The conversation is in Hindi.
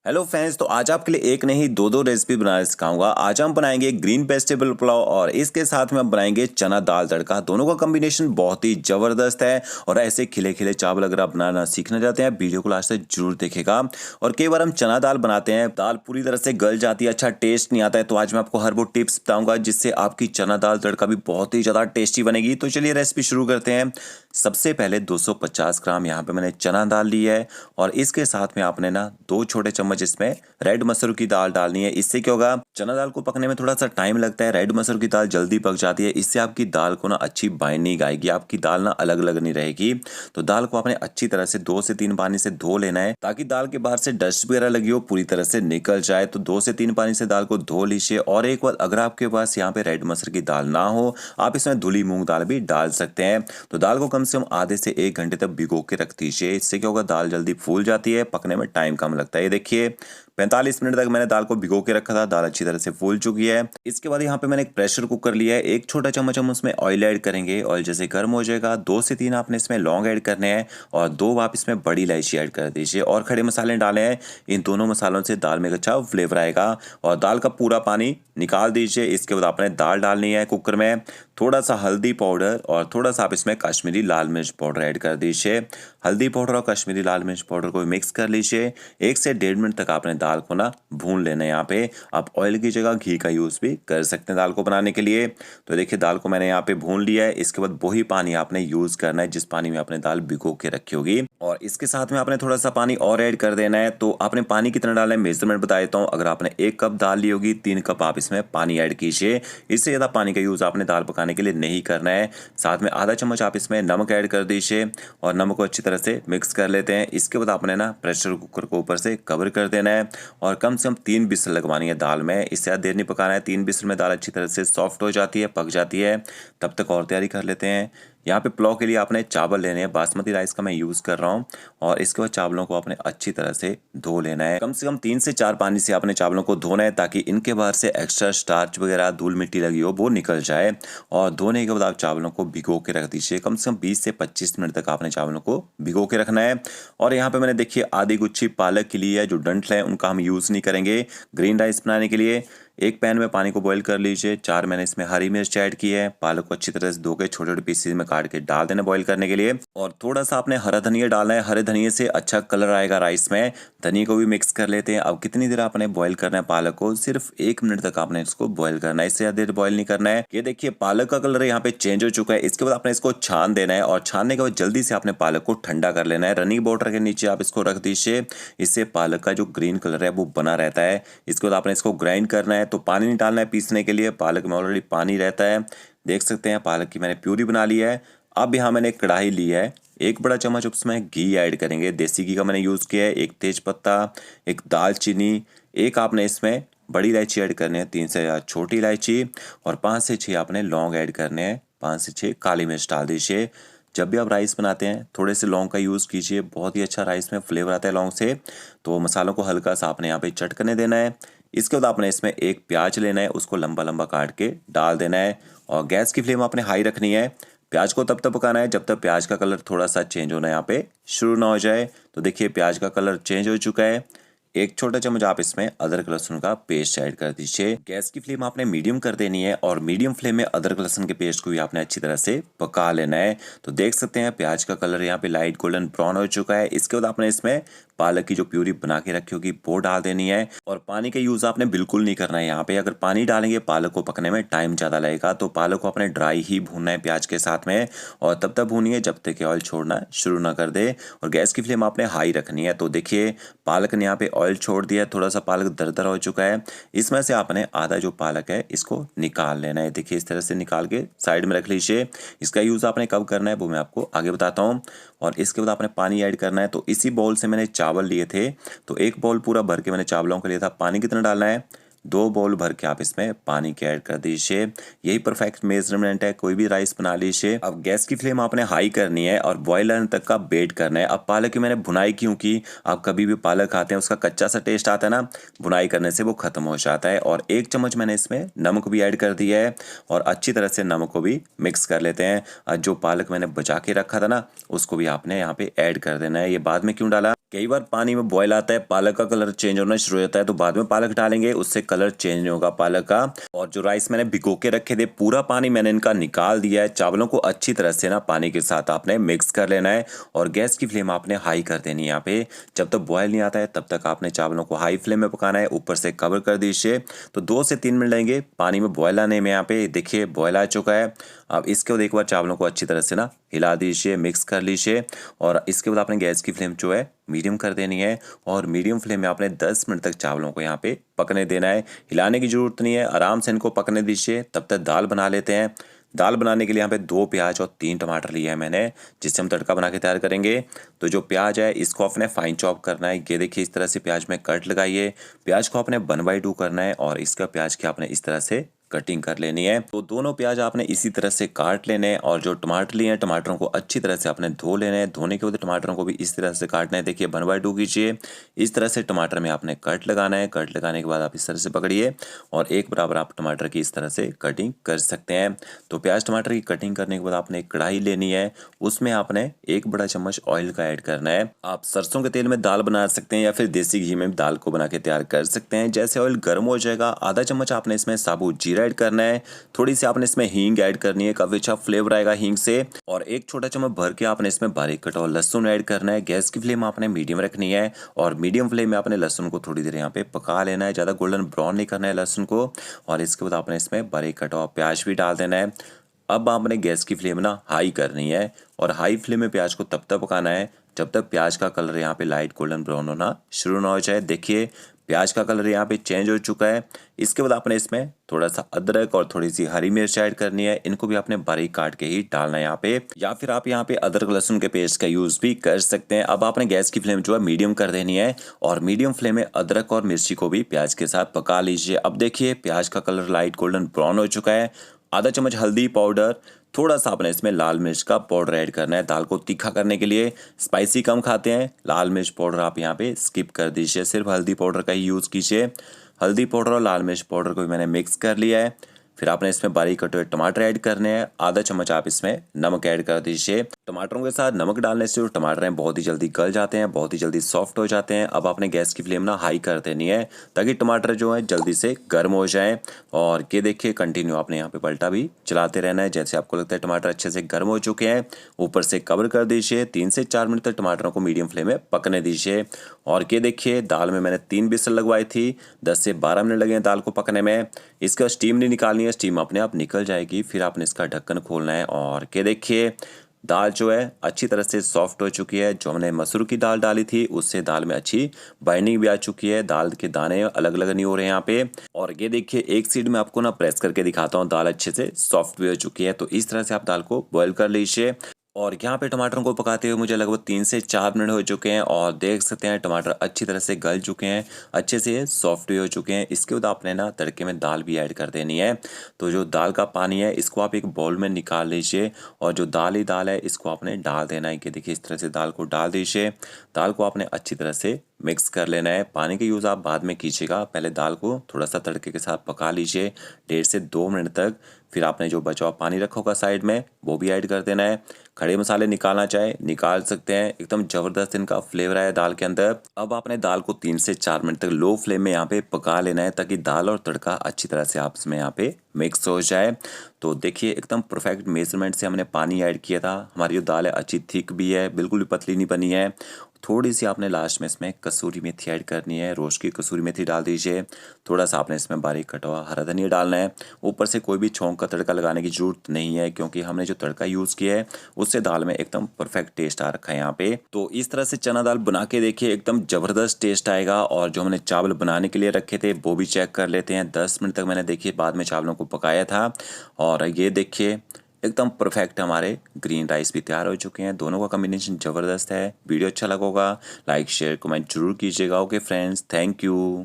हेलो फ्रेंड्स, तो आज आपके लिए एक नहीं दो रेसिपी बनाना सिखाऊंगा। आज हम बनाएंगे ग्रीन वेजिटेबल पुलाव और इसके साथ में हम बनाएंगे चना दाल तड़का। दोनों का कॉम्बिनेशन बहुत ही जबरदस्त है। और ऐसे खिले खिले चावल अगर आप बनाना सीखना चाहते हैं, वीडियो को लास्ट तक जरूर देखेगा। और कई बार हम चना दाल बनाते हैं, दाल पूरी तरह से गल जाती है, अच्छा टेस्ट नहीं आता है। तो आज मैं आपको हर वो टिप्स बताऊंगा जिससे आपकी चना दाल तड़का भी बहुत ही ज्यादा टेस्टी बनेगी। तो चलिए रेसिपी शुरू करते हैं। सबसे पहले 250 ग्राम यहाँ पे मैंने चना दाल ली है और इसके साथ में आपने ना 2 छोटे चम्मच इसमें रेड मसूर की दाल डालनी है। इससे क्या होगा, चना दाल को पकने में थोड़ा सा टाइम लगता है, रेड मसूर की दाल जल्दी पक जाती है। इससे आपकी दाल को ना अच्छी बाइंडिंग आएगी, आपकी दाल ना अलग अलग नहीं रहेगी। तो दाल को आपने अच्छी तरह से 2 से 3 पानी से धो लेना है ताकि दाल के बाहर से डस्ट वगैरह लगी हो पूरी तरह से निकल जाए। तो 2 से 3 पानी से दाल को धो लीजिए। और एक बार अगर आपके पास यहाँ पे रेड मसूर की दाल ना हो, आप इसमें धुली मूंग दाल भी डाल सकते हैं। तो दाल को कम से कम आधे से 1 घंटे तक भिगो के रख दीजिए। इससे क्या होगा, दाल जल्दी फूल जाती है, पकने में टाइम कम लगता है। ये देखिए 45 मिनट तक मैंने दाल को भिगो के रखा था, दाल अच्छी तरह से फूल चुकी है। इसके बाद यहाँ पे मैंने एक प्रेशर कुकर लिया है, 1 छोटा चम्मच हम उसमें ऑयल ऐड करेंगे। ऑयल जैसे गर्म हो जाएगा, 2 से 3 आपने इसमें लौंग ऐड करने हैं और 2 आप इसमें बड़ी इलायची ऐड कर दीजिए और खड़े मसाले डाले हैं। इन दोनों मसालों से दाल में एक अच्छा फ्लेवर आएगा और दाल का पूरा पानी निकाल दीजिए। इसके बाद आपने दाल डालनी है कुकर में, थोड़ा सा हल्दी पाउडर और थोड़ा सा आप इसमें कश्मीरी लाल मिर्च पाउडर ऐड कर दीजिए। हल्दी पाउडर और कश्मीरी लाल मिर्च पाउडर को मिक्स कर लीजिए। 1 से 1.5 मिनट तक आपने दाल को ना भून लेना है। यहाँ पे आप ऑयल की जगह घी का यूज़ भी कर सकते हैं दाल को बनाने के लिए। तो देखिए दाल को मैंने यहाँ पे भून लिया है। इसके बाद वही पानी आपने यूज़ करना है जिस पानी में आपने दाल भिगो के रखी होगी और इसके साथ में आपने थोड़ा सा पानी और ऐड कर देना है। तो आपने पानी कितना डालना है मेजरमेंट बता देता हूँ। अगर आपने 1 कप दाल ली होगी, 3 कप आप इसमें पानी ऐड कीजिए। इससे ज़्यादा पानी का यूज़ आपने दाल पकाने के लिए नहीं करना है। साथ में आधा चम्मच आप इसमें नमक ऐड कर दीजिए और नमक को अच्छी तरह से मिक्स कर लेते हैं। इसके बाद आपने ना प्रेशर कुकर को ऊपर से कवर कर देना है और कम से कम 3 विसल लगवानी है दाल में। इससे ज़्यादा देर नहीं पकाना है। 3 विसल में दाल अच्छी तरह से सॉफ्ट हो जाती है, पक जाती है। तब तक और तैयारी कर लेते हैं। यहाँ पे पुलाव के लिए आपने चावल लेने हैं, बासमती राइस का मैं यूज़ कर रहा हूँ। और इसके बाद चावलों को आपने अच्छी तरह से धो लेना है। कम से कम 3 से 4 पानी से आपने चावलों को धोना है ताकि इनके बाहर से एक्स्ट्रा स्टार्च वगैरह धूल मिट्टी लगी हो वो निकल जाए। और धोने के बाद आप चावलों को भिगो के रख दीजिए। कम से कम 20 से 25 मिनट तक आपने चावलों को भिगो के रखना है। और यहाँ पे मैंने देखिए आधी गुच्छी पालक के लिए है, जो डंठल है उनका हम यूज़ नहीं करेंगे ग्रीन राइस बनाने के लिए। एक पैन में पानी को बॉईल कर लीजिए। 4 मैंने इसमें हरी मिर्च ऐड की है। पालक को अच्छी तरह से धो के छोटे छोटे पीसेस में काट के डाल देना बॉईल करने के लिए। और थोड़ा सा आपने हरा धनिया डालना है, हरे धनिया से अच्छा कलर आएगा राइस में। धनिया को भी मिक्स कर लेते हैं। अब कितनी देर आपने बॉईल करना है पालक को, सिर्फ 1 मिनट तक आपने इसको बॉईल करना है, इससे ज़्यादा देर बॉईल नहीं करना है। ये देखिए पालक का कलर यहाँ पे चेंज हो चुका है। इसके बाद आपने इसको छान देना है और छानने के बाद जल्दी से आपने पालक को ठंडा कर लेना है। रनिंग वाटर के नीचे आप इसको रख दीजिए, इससे पालक का जो ग्रीन कलर है वो बना रहता है। इसके बाद आपने इसको ग्राइंड करना है। तो पानी नहीं डालना है पीसने के लिए, पालक में ऑलरेडी पानी रहता है। देख सकते हैं पालक की मैंने प्यूरी बना ली है। अब यहाँ मैंने एक कढ़ाई ली है, 1 बड़ा चम्मच उसमें घी ऐड करेंगे। देसी घी का मैंने यूज़ किया है। 1 तेज पत्ता, 1 दालचीनी, 1 आपने इसमें बड़ी इलायची ऐड करनी है, 3 से 4 छोटी इलायची और 5 से 6 आपने लौंग ऐड करने हैं। 5 से 6 काली मिर्च डाल दीजिए। जब भी आप राइस बनाते हैं थोड़े से लौंग का यूज़ कीजिए, बहुत ही अच्छा राइस में फ्लेवर आता है लौंग से। तो मसालों को हल्का सा आपने यहाँ पे चटकने देना है। इसके बाद आपने इसमें 1 प्याज लेना है, उसको लंबा लंबा काट के डाल देना है और गैस की फ्लेम आपने हाई रखनी है। प्याज को तब तक पकाना है जब तक प्याज का कलर थोड़ा सा चेंज होना यहाँ पे शुरू ना हो जाए। तो देखिए प्याज का कलर चेंज हो चुका है। 1 छोटा चम्मच आप इसमें अदरक लहसुन का पेस्ट ऐड कर दीजिए। गैस की फ्लेम आपने मीडियम कर देनी है और मीडियम फ्लेम में अदरक लहसुन के पेस्ट को भी आपने अच्छी तरह से पका लेना है। तो देख सकते हैं प्याज का कलर यहाँ पे लाइट गोल्डन ब्राउन हो चुका है। इसके बाद आपने इसमें पालक की जो प्यूरी बना के रखी होगी वो डाल देनी है और पानी का यूज़ आपने बिल्कुल नहीं करना है यहाँ पे। अगर पानी डालेंगे पालक को पकने में टाइम ज़्यादा लगेगा। तो पालक को आपने ड्राई ही भूनना है प्याज के साथ में और तब तक भूनिए जब तक कि ऑयल छोड़ना शुरू ना कर दे और गैस की फ्लेम आपने हाई रखनी है। तो देखिए पालक ने यहाँ पे ऑयल छोड़ दिया, थोड़ा सा पालक दरदरा हो चुका है। इसमें से आपने आधा जो पालक है इसको निकाल लेना है। देखिए इस तरह से निकाल के साइड में रख लीजिए। इसका यूज़ आपने कब करना है वो मैं आपको आगे बताता हूँ। और इसके बाद आपने पानी ऐड करना है। तो इसी बाउल से मैंने चावल लिए थे, तो 1 बाउल पूरा भर के मैंने चावलों को लिया था। पानी कितना डालना है, 2 बाउल भर के आप इसमें पानी के ऐड कर दीजिए। यही परफेक्ट मेजरमेंट है, कोई भी राइस बना लीजिए। अब गैस की फ्लेम आपने हाई करनी है और बॉयल आने तक का वेट करना है। अब पालक की मैंने भुनाई क्यों की, आप कभी भी पालक खाते हैं उसका कच्चा सा टेस्ट आता है ना, भुनाई करने से वो खत्म हो जाता है। और 1 चम्मच मैंने इसमें नमक भी ऐड कर दिया है और अच्छी तरह से नमक को भी मिक्स कर लेते हैं। और जो पालक मैंने बचा के रखा था ना उसको भी आपने यहाँ पे ऐड कर देना है। ये बाद में क्यों डाला, कई बार पानी में बॉयल आता है, पालक का कलर चेंज होना शुरू हो जाता है, तो बाद में पालक डालेंगे, उससे कलर चेंज नहीं होगा पालक का। और जो राइस मैंने भिगो के रखे थे, पूरा पानी मैंने इनका निकाल दिया है। चावलों को अच्छी तरह से ना पानी के साथ आपने मिक्स कर लेना है और गैस की फ्लेम आपने हाई कर देनी है। यहाँ पे जब तक बॉयल नहीं आता है तब तक आपने चावलों को हाई फ्लेम में पकाना है। ऊपर से कवर कर दीजिए। तो 2 से 3 मिनट लगेंगे पानी में बॉयल आने में। यहाँ पे देखिए बॉयल आ चुका है। अब इसके बाद एक बार चावलों को अच्छी तरह से ना हिला दीजिए, मिक्स कर लीजिए और इसके बाद आपने गैस की फ्लेम जो है मीडियम कर देनी है और मीडियम फ्लेम में आपने 10 मिनट तक चावलों को यहाँ पे पकने देना है। हिलाने की जरूरत नहीं है, आराम से इनको पकने दीजिए। तब तक दाल बना लेते हैं। दाल बनाने के लिए यहाँ पे 2 प्याज और 3 टमाटर लिए हैं मैंने, जिससे हम तड़का बना के तैयार करेंगे। तो जो प्याज है इसको आपने फाइन चॉप करना है। ये देखिए इस तरह से प्याज में कट लगाइए। प्याज को आपने 1/2 करना है और इसका प्याज की आपने इस तरह से कटिंग कर लेनी है। तो दोनों प्याज आपने इसी तरह से काट लेने हैं और जो टमाटर लिए हैं टमाटरों को अच्छी तरह से आपने धो लेने हैं। धोने के बाद टमाटरों को भी इस तरह से काटना है। देखिए 1/2 कीजिए। इस तरह से टमाटर में आपने कट लगाना है। कट लगाने के बाद आप इस तरह से पकड़िए और एक बराबर आप टमाटर की इस तरह से कटिंग कर सकते हैं। तो प्याज टमाटर की कटिंग करने के बाद आपने एक कढ़ाई लेनी है। उसमें आपने 1 बड़ा चम्मच ऑयल का ऐड करना है। आप सरसों के तेल में दाल बना सकते हैं या फिर देसी घी में दाल को बना के तैयार कर सकते हैं। जैसे ऑयल गर्म हो जाएगा, आधा चम्मच आपने इसमें साबुत जीरा ऐड करना है। थोड़ी सी आपने इसमें हींग ऐड करनी है, काफी अच्छा फ्लेवर आएगा हींग से। और 1 छोटा चम्मच भर के आपने इसमें बारीक कटा हुआ लहसुन ऐड करना है। गैस की फ्लेम आपने मीडियम रखनी है और मीडियम फ्लेम में आपने लहसुन को थोड़ी देर यहाँ पे पका लेना है। ज़्यादा गोल्डन ब्राउन नहीं करना है लहसुन को। और इसके बाद आपने इसमें बारीक कटा हुआ प्याज भी डाल देना है। अब आपने गैस की फ्लेम ना हाई करनी है और हाई फ्लेम में प्याज को तब तक पकाना है जब तक प्याज का कलर यहाँ पे लाइट गोल्डन ब्राउन होना शुरू ना हो जाए। देखिए प्याज का कलर यहाँ पे चेंज हो चुका है। इसके बाद आपने इसमें थोड़ा सा अदरक और थोड़ी सी हरी मिर्च ऐड करनी है। इनको भी आपने बारीक काट के ही डालना है यहाँ पे, या फिर आप यहाँ पे अदरक लहसुन के पेस्ट का यूज भी कर सकते हैं। अब आपने गैस की फ्लेम जो है मीडियम कर देनी है और मीडियम फ्लेम में अदरक और मिर्ची को भी प्याज के साथ पका लीजिए। अब देखिए प्याज का कलर लाइट गोल्डन ब्राउन हो चुका है। आधा चम्मच हल्दी पाउडर, थोड़ा सा आपने इसमें लाल मिर्च का पाउडर ऐड करना है दाल को तीखा करने के लिए। स्पाइसी कम खाते हैं, लाल मिर्च पाउडर आप यहाँ पे स्किप कर दीजिए, सिर्फ हल्दी पाउडर का ही यूज़ कीजिए। हल्दी पाउडर और लाल मिर्च पाउडर को भी मैंने मिक्स कर लिया है। फिर आपने इसमें बारीक कटे हुए टमाटर ऐड करने हैं। आधा चम्मच आप इसमें नमक ऐड कर दीजिए। टमाटरों के साथ नमक डालने से जो टमाटर हैं बहुत ही जल्दी गल जाते हैं, बहुत ही जल्दी सॉफ्ट हो जाते हैं। अब आपने गैस की फ्लेम ना हाई कर देनी है ताकि टमाटर जो है जल्दी से गर्म हो जाए। और ये देखिए कंटिन्यू आपने यहाँ पे पलटा भी चलाते रहना है। जैसे आपको लगता है टमाटर अच्छे से गर्म हो चुके हैं, ऊपर से कवर कर दीजिए। 3 से 4 मिनट तक टमाटरों को मीडियम फ्लेम में पकने दीजिए। और ये देखिए दाल में मैंने 3 विसल लगवाई थी, 10 से 12 मिनट लगे हैं दाल को पकने में। इसका स्टीम नहीं निकालनी है, स्टीम अपने आप निकल जाएगी। फिर आपने इसका ढक्कन खोलना है और ये देखिए दाल जो है अच्छी तरह से सॉफ्ट हो चुकी है। जो हमने मसूर की दाल डाली थी उससे दाल में अच्छी बाइंडिंग भी आ चुकी है। दाल के दाने अलग अलग नहीं हो रहे हैं यहाँ पे। और ये देखिए एक साइड में आपको ना प्रेस करके दिखाता हूँ, दाल अच्छे से सॉफ्ट भी हो चुकी है। तो इस तरह से आप दाल को बॉईल कर लीजिए। और यहाँ पे टमाटरों को पकाते हुए मुझे लगभग 3 से 4 मिनट हो चुके हैं और देख सकते हैं टमाटर अच्छी तरह से गल चुके हैं, अच्छे से सॉफ्ट भी हो चुके हैं। इसके बाद आपने ना तड़के में दाल भी ऐड कर देनी है। तो जो दाल का पानी है इसको आप एक बाउल में निकाल लीजिए और जो दाल ही दाल है इसको आपने डाल देना है कि देखिए इस तरह से दाल को डाल दीजिए। दाल को आपने अच्छी तरह से मिक्स कर लेना है। पानी का यूज़ आप बाद में कीजिएगा, पहले दाल को थोड़ा सा तड़के के साथ पका लीजिए 1.5 से 2 मिनट तक। फिर आपने जो बचा हुआ पानी रखा होगा साइड में वो भी ऐड कर देना है। खड़े मसाले निकालना चाहे निकाल सकते हैं, एकदम ज़बरदस्त इनका फ्लेवर आया दाल के अंदर। अब आपने दाल को 3 से 4 मिनट तक लो फ्लेम में यहाँ पे पका लेना है ताकि दाल और तड़का अच्छी तरह से आपस में यहाँ पे मिक्स हो जाए। तो देखिए एकदम परफेक्ट मेजरमेंट से हमने पानी ऐड किया था। हमारी जो दाल है अच्छी थिक भी है, बिल्कुल भी पतली नहीं बनी है। थोड़ी सी आपने लास्ट में इसमें कसूरी मेथी ऐड करनी है, रोस्ट की कसूरी मेथी डाल दीजिए। थोड़ा सा आपने इसमें बारीक कटा हुआ हरा धनिया डालना है। ऊपर से कोई भी छौंक का तड़का लगाने की जरूरत नहीं है क्योंकि हमने जो तड़का यूज़ किया है उससे दाल में एकदम परफेक्ट टेस्ट आ रखा है यहाँ पे। तो इस तरह से चना दाल बना के देखिए, एकदम ज़बरदस्त टेस्ट आएगा। और जो हमने चावल बनाने के लिए रखे थे वो भी चेक कर लेते हैं। 10 मिनट तक मैंने देखिए बाद में चावलों को पकाया था और ये देखिए एकदम परफेक्ट हमारे ग्रीन राइस भी तैयार हो चुके हैं। दोनों का कॉम्बिनेशन ज़बरदस्त है। वीडियो अच्छा लगा होगा लाइक शेयर कमेंट जरूर कीजिएगा। Okay friends, thank you.